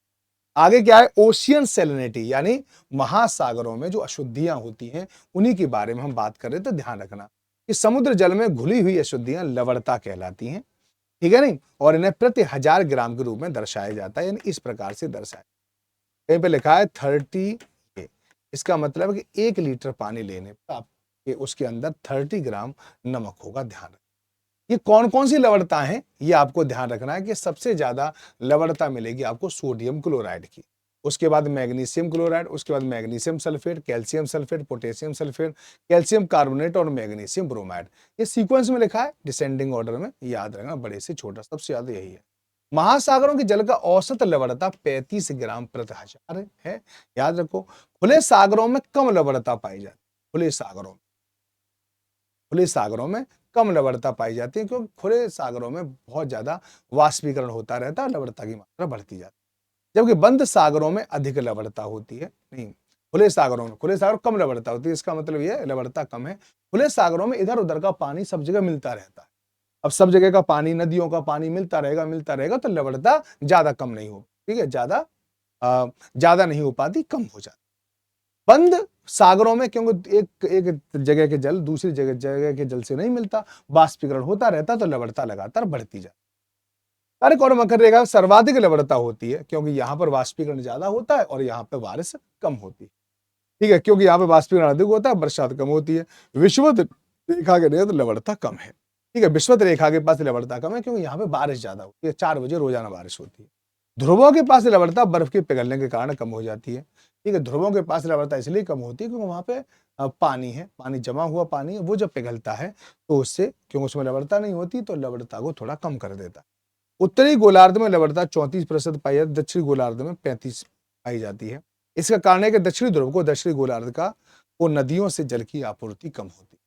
आगे क्या है? ओशियन सैलिनिटी, यानी महासागरों में जो अशुद्धियां होती हैं, उन्हीं के बारे में हम बात कर रहे थे। ध्यान रखना कि समुद्र जल में घुली हुई अशुद्धियां लवणता कहलाती हैं। ठीक है नहीं? और इन्हें प्रति 1000 ग्राम के रूप में दर्शाया जाता है, यानी इस प्रकार से दर्शाया, कहीं पे लिखा है 30 के। इसका मतलब है कि 1 लीटर पानी लेने पर आपके उसके अंदर 30 ग्राम नमक होगा। ध्यान रखना। ये कौन कौन सी लवणता है, ये आपको ध्यान रखना है कि सबसे ज्यादा लवणता मिलेगी आपको सोडियम क्लोराइड की, उसके बाद मैग्नीशियम क्लोराइड, उसके बाद magnesium sulphate, calcium sulphate, potassium sulphate, calcium carbonate और मैग्नीशियम ब्रोमाइड। ये सीक्वेंस में लिखा है, डिसेंडिंग ऑर्डर में, याद रखना, बड़े से छोटा सबसे ज्यादा यही है। महासागरों के जल का औसत लवणता 35 ग्राम प्रति हजार है। याद रखो, खुले सागरों में कम लवणता पाई जाती है। खुले सागरों में कम लवणता पाई जाती है, क्योंकि खुले सागरों में बहुत ज्यादा वाष्पीकरण होता रहता है, लवणता की मात्रा बढ़ती जाती है, जबकि बंद सागरों में अधिक लवणता होती है। नहीं, खुले सागरों में, खुले सागर कम लवणता होती है, इसका मतलब ये है लवणता कम है। खुले सागरों में इधर उधर का पानी सब जगह मिलता रहता है। अब सब जगह का पानी, नदियों का पानी मिलता रहेगा तो लवणता ज्यादा कम नहीं हो, ठीक है, ज्यादा नहीं हो पाती, कम हो जाती। बंद सागरों में क्योंकि एक एक जगह के जल दूसरी जगह के जल से नहीं मिलता, वाष्पीकरण होता रहता तो लवणता लगातार बढ़ती जाती। कर्क और मकर रेखा में सर्वाधिक लवणता होती है क्योंकि यहाँ पर वाष्पीकरण ज्यादा होता है और यहाँ पे बारिश कम होती है, ठीक है, क्योंकि यहाँ पे वाष्पीकरण अधिक होता है, बरसात कम होती है। विषुवत रेखा के नेत्र लवणता कम है, ठीक है, विषुवत रेखा के पास लवणता कम है क्योंकि यहाँ पे बारिश ज्यादा होती है, 4 बजे रोजाना बारिश होती है। ध्रुवों के पास लवणता बर्फ के पिघलने के कारण कम हो जाती है, ठीक है, ध्रुवों के पास लवणता इसलिए कम होती है क्योंकि वहां पे पानी है, पानी जमा हुआ पानी है, वो जब पिघलता है तो उससे, क्योंकि उसमें लवणता नहीं होती तो लवणता को थोड़ा कम कर देता है। उत्तरी गोलार्ध में लवणता 34% पाई जाती है, दक्षिणी गोलार्ध में 35 पाई जाती है। इसका कारण है कि दक्षिणी ध्रुव को, दक्षिणी गोलार्ध का, वो नदियों से जल की आपूर्ति कम होती है।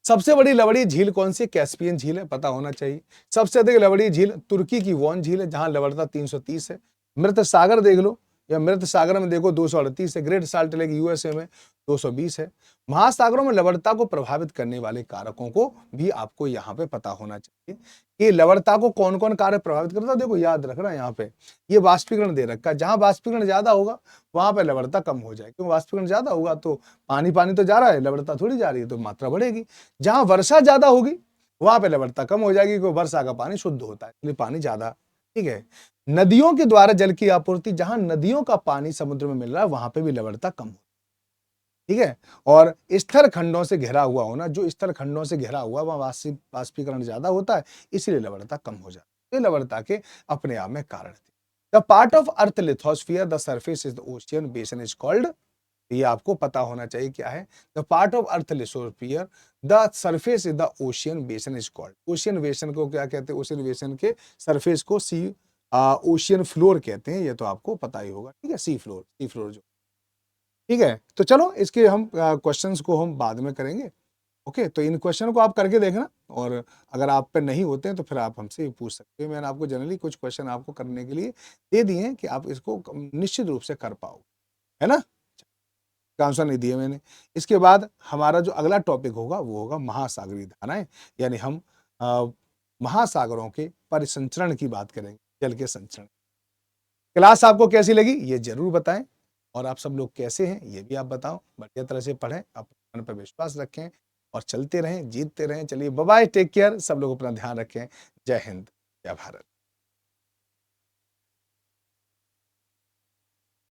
सबसे बड़ी लवणीय झील कौन सी? कैस्पियन झील है, पता होना चाहिए। सबसे अधिक लवणीय झील तुर्की की वॉन झील है, जहां लवणता 330 है। मृत सागर देख लो, या मृत सागर में देखो 238 है। ग्रेट साल्ट लेक यूएसए में 220 है। महासागरों में लवणता को प्रभावित करने वाले कारकों को भी आपको यहाँ पे पता होना चाहिए कि लवणता को कौन कौन कारक प्रभावित करता है। देखो याद रखना, यहाँ पे ये वाष्पीकरण दे रखा है, जहां वाष्पीकरण ज्यादा होगा वहां पे लवणता कम हो जाएगी, क्योंकि वाष्पीकरण ज्यादा होगा तो पानी पानी तो जा रहा है, लवणता थोड़ी जा रही है, तो मात्रा बढ़ेगी। जहां वर्षा ज्यादा होगी वहां पे लवणता कम हो जाएगी, क्योंकि वर्षा का पानी शुद्ध होता है, इसलिए पानी ज्यादा, ठीक है। नदियों के द्वारा जल की आपूर्ति, जहां नदियों का पानी समुद्र में मिल रहा है वहां पे भी लवणता कम हो, ठीक है। और स्थल खंडों से घिरा हुआ होना, जो स्थल खंडों से घिरा हुआ वहां वाष्पीकरण ज्यादा होता है, इसलिए लवणता कम हो जाती है। ये लवणता के अपने आप में कारण थे। The part of earth lithosphere the surface is the ocean बेसन इज कॉल्ड, ये आपको पता होना चाहिए क्या है। The part of earth lithosphere the surface is the ocean बेसन इज कॉल्ड। ओशियन बेसन को क्या कहते हैं? ओशियन बेसन के सरफेस को ओशियन फ्लोर कहते हैं, ये तो आपको पता ही होगा, ठीक है, सी फ्लोर जो, ठीक है। तो चलो इसके हम क्वेश्चंस को हम बाद में करेंगे। ओके, तो इन क्वेश्चन को आप करके देखना, और अगर आप पे नहीं होते हैं तो फिर आप हमसे पूछ सकते हैं। मैंने आपको जनरली कुछ क्वेश्चन आपको करने के लिए दे दिए हैं कि आप इसको निश्चित रूप से कर पाओ, है ना। का आंसर नहीं दिए मैंने। इसके बाद हमारा जो अगला टॉपिक होगा वो होगा महासागरीय धाराएं, यानी हम महासागरों के परिसंचरण की बात करेंगे, जल के संचरण। क्लास आपको कैसी लगी ये जरूर बताएं, और आप सब लोग कैसे हैं ये भी आप बताओ। बढ़िया तरह से पढ़ें, अपने मन पर विश्वास रखें और चलते रहें, जीतते रहें। चलिए बाय बाय, टेक केयर, सब लोग अपना ध्यान रखें। जय हिंद, जय भारत।